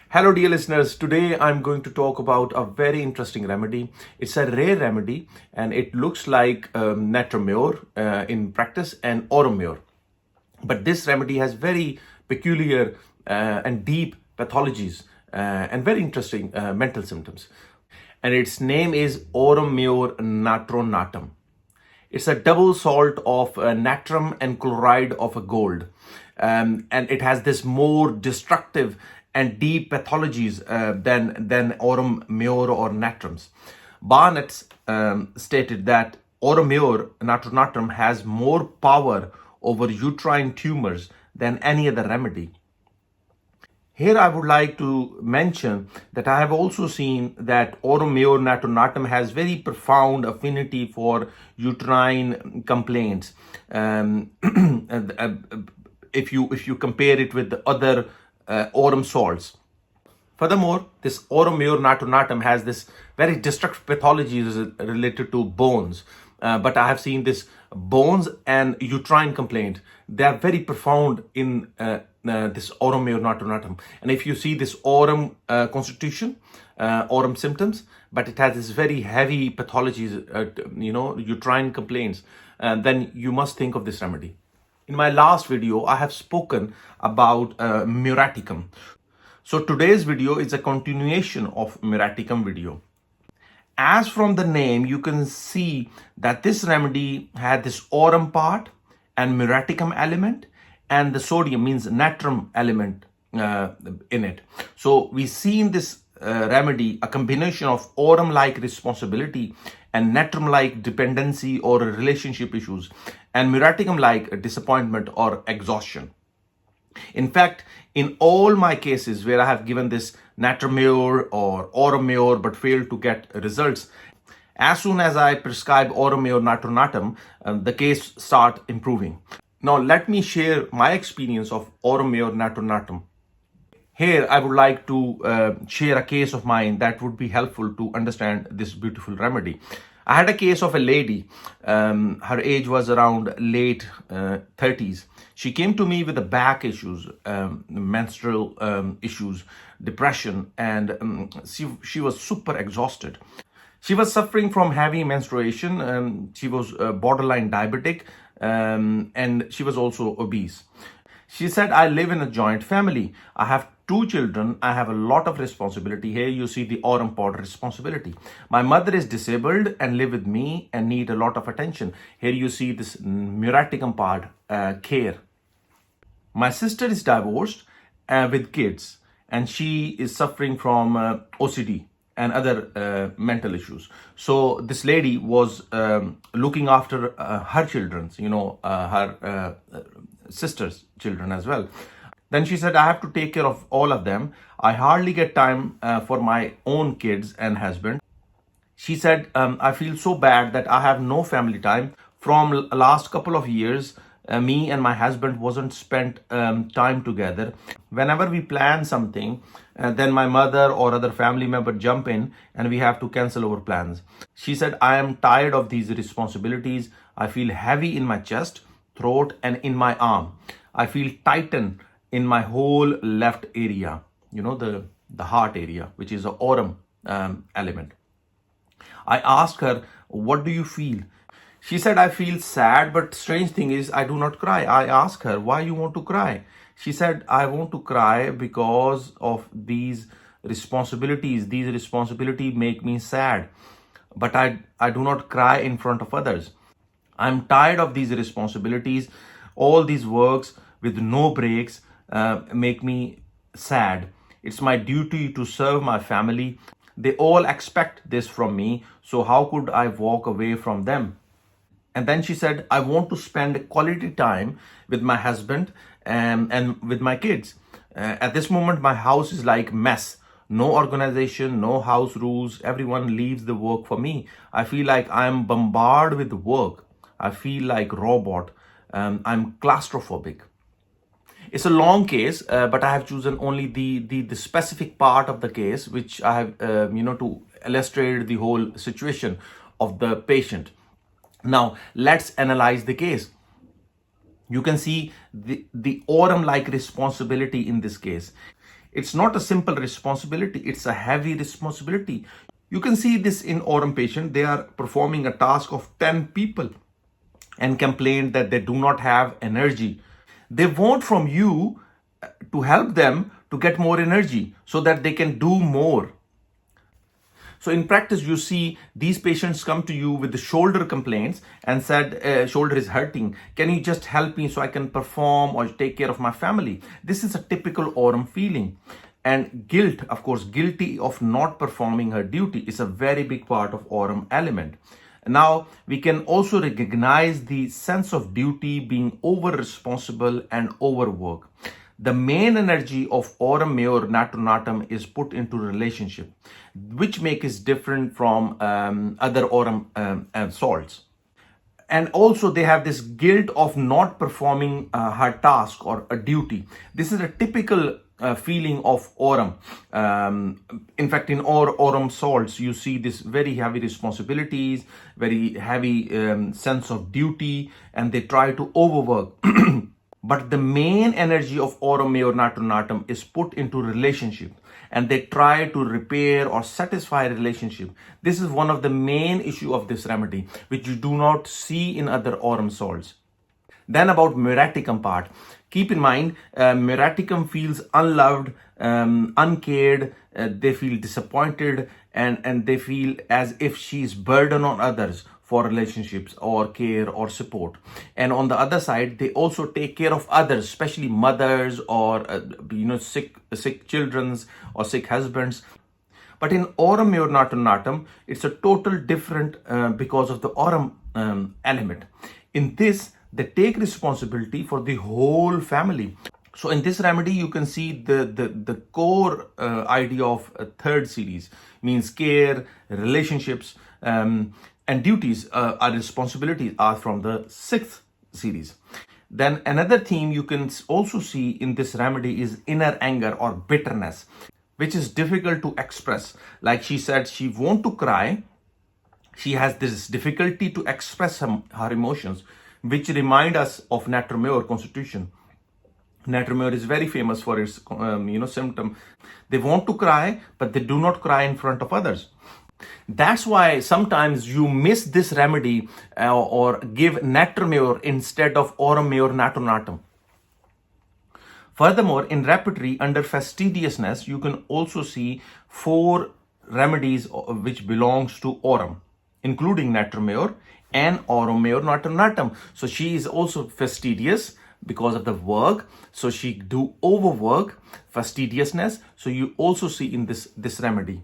Hello dear listeners, today I'm going to talk about a very interesting remedy. It's a rare remedy and it looks like Natrum Mur in practice and Aurum Mur. But this remedy has very peculiar and deep pathologies and very interesting mental symptoms. And its name is Aurum Mur Natronatum. It's a double salt of natrum and chloride of a gold. And it has this more destructive and deep pathologies than Aurum Mur or natrums. Burnett stated that Aurum Mur Natronatum has more power over uterine tumors than any other remedy. Here I would like to mention that I have also seen that Aurum Mur Natronatum has very profound affinity for uterine complaints. If you compare it with the other aurum salts. Furthermore, this Aurum Mur Natronatum has this very destructive pathologies related to bones. But I have seen this bones and uterine complaint. They are very profound in this Aurum Mur Natronatum. And if you see this aurum constitution, aurum symptoms, but it has this very heavy pathologies, uterine complaints, then you must think of this remedy. In my last video, I have spoken about Muriaticum. So today's video is a continuation of Muriaticum video. As from the name, you can see that this remedy had this aurum part and Muriaticum element, and the sodium means natrum element in it. So we see in this remedy a combination of aurum-like responsibility and natrum-like dependency or relationship issues, and Muriaticum-like disappointment or exhaustion. In fact, in all my cases where I have given this Natrum Mur or Aurum Mur but failed to get results, as soon as I prescribe Aurum Mur Natronatum, the case start improving. Now let me share my experience of Aurum Mur Natronatum. Here I would like to share a case of mine that would be helpful to understand this beautiful remedy. I had a case of a lady. Her age was around late 30s. She came to me with the back issues, menstrual issues, depression, and she was super exhausted. She was suffering from heavy menstruation. She was borderline diabetic, and she was also obese. She said, I live in a joint family. I have 2 children. I have a lot of responsibility. Here you see the aurum part responsibility. My mother is disabled and live with me and need a lot of attention. Here you see this Muriaticum part, care. My sister is divorced with kids, and she is suffering from OCD and other mental issues. So this lady was looking after her children, her sister's children as well. Then she said, I have to take care of all of them. I hardly get time for my own kids and husband. She said, I feel so bad that I have no family time. From last couple of years, me and my husband wasn't spent time together. Whenever we plan something, then my mother or other family member jump in and we have to cancel our plans. She said, I am tired of these responsibilities. I feel heavy in my chest, throat, and in my arm. I feel tightened in my whole left area, the heart area, which is the aurum element. I asked her, what do you feel? She said, I feel sad, but strange thing is I do not cry. I asked her, why you want to cry? She said, I want to cry because of these responsibilities. These responsibilities make me sad, but I do not cry in front of others. I'm tired of these responsibilities. All these works with no breaks make me sad. It's my duty to serve my family. They all expect this from me. So how could I walk away from them? And then she said, I want to spend quality time with my husband and with my kids. At this moment, my house is like mess. No organization, no house rules. Everyone leaves the work for me. I feel like I'm bombarded with work. I feel like robot. I'm claustrophobic. It's a long case, but I have chosen only the specific part of the case, which I have, to illustrate the whole situation of the patient. Now, let's analyze the case. You can see the aurum-like responsibility in this case. It's not a simple responsibility, it's a heavy responsibility. You can see this in Aurum patient. They are performing a task of 10 people and complain that they do not have energy. They want from you to help them to get more energy so that they can do more. So in practice, you see these patients come to you with the shoulder complaints and said, shoulder is hurting. Can you just help me so I can perform or take care of my family? This is a typical Aurum feeling. And guilt, of course, guilty of not performing her duty is a very big part of Aurum element. Now, we can also recognize the sense of duty being over-responsible and overwork. The main energy of Aurum Mur Natronatum is put into relationship, which makes it different from other Aurum salts. And also they have this guilt of not performing her task or a duty. This is a typical feeling of Aurum. In fact, in Aurum salts, you see this very heavy responsibilities, very heavy sense of duty, and they try to overwork. But the main energy of Aurum Mur Natronatum is put into relationship, and they try to repair or satisfy relationship. This is one of the main issue of this remedy, which you do not see in other Aurum salts. Then about Muriaticum part. Keep in mind, Muriaticum feels unloved, uncared, they feel disappointed, and they feel as if she is burden on others for relationships or care or support. And on the other side, they also take care of others, especially mothers or sick children or sick husbands. But in Aurum Mur Natronatum, it's a total different because of the Aurum element. In this, they take responsibility for the whole family. So in this remedy, you can see the core idea of a third series, means care, relationships, and duties are responsibilities are from the sixth series. Then another theme you can also see in this remedy is inner anger or bitterness, which is difficult to express. Like she said, she wants to cry. She has this difficulty to express her emotions, which remind us of Natrum Mur Constitution. Natrum Mur is very famous for its symptom. They want to cry, but they do not cry in front of others. That's why sometimes you miss this remedy or give Natrum Mur instead of Aurum Mur Natronatum. Furthermore, in repertory under fastidiousness, you can also see 4 remedies which belongs to Aurum, including Natrum Mur and Aurum Mur Natronatum. So she is also fastidious because of the work. So she do overwork, fastidiousness. So you also see in this remedy.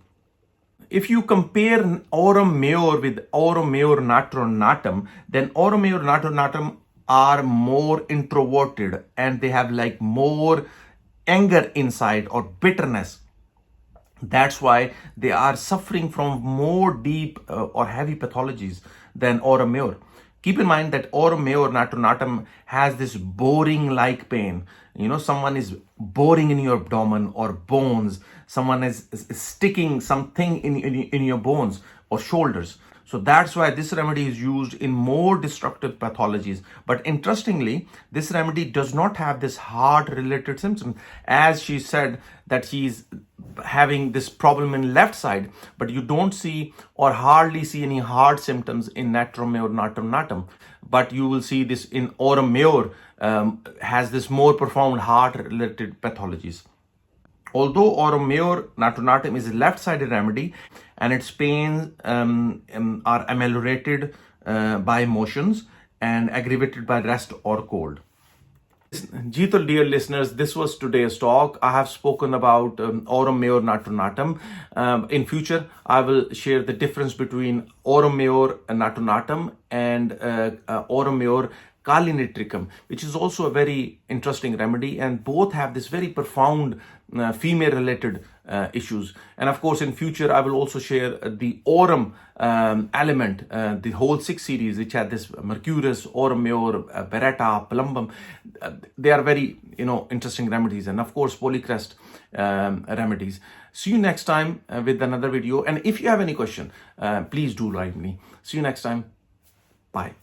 If you compare Aurum Mur with Aurum Mur Natronatum, then Aurum Mur Natronatum are more introverted and they have like more anger inside or bitterness. That's why they are suffering from more deep or heavy pathologies than Aurum Mur. Keep in mind that Aurum Mur Natronatum has this boring like pain. Someone is boring in your abdomen or bones. Someone is sticking something in your bones or shoulders. So that's why this remedy is used in more destructive pathologies. But interestingly, this remedy does not have this heart-related symptoms. As she said that she's having this problem in left side, but you don't see or hardly see any heart symptoms in Natrum Mur Natronatum. But you will see this in Aurum Mur, has this more profound heart-related pathologies. Although Aurum Mur Natronatum is a left-sided remedy and its pains are ameliorated by emotions and aggravated by rest or cold. Jeetal, dear listeners, this was today's talk. I have spoken about Aurum Mur Natronatum. In future, I will share the difference between Aurum Mur Natronatum and Aurum Mur Nitricum, which is also a very interesting remedy, and both have this very profound female-related issues. And of course, in future, I will also share the Aurum element, the whole 6 series, which had this Mercurius, Aurum Mur, Beretta, Plumbum. They are very, interesting remedies, and of course, Polycrest remedies. See you next time with another video. And if you have any question, please do write me. See you next time. Bye.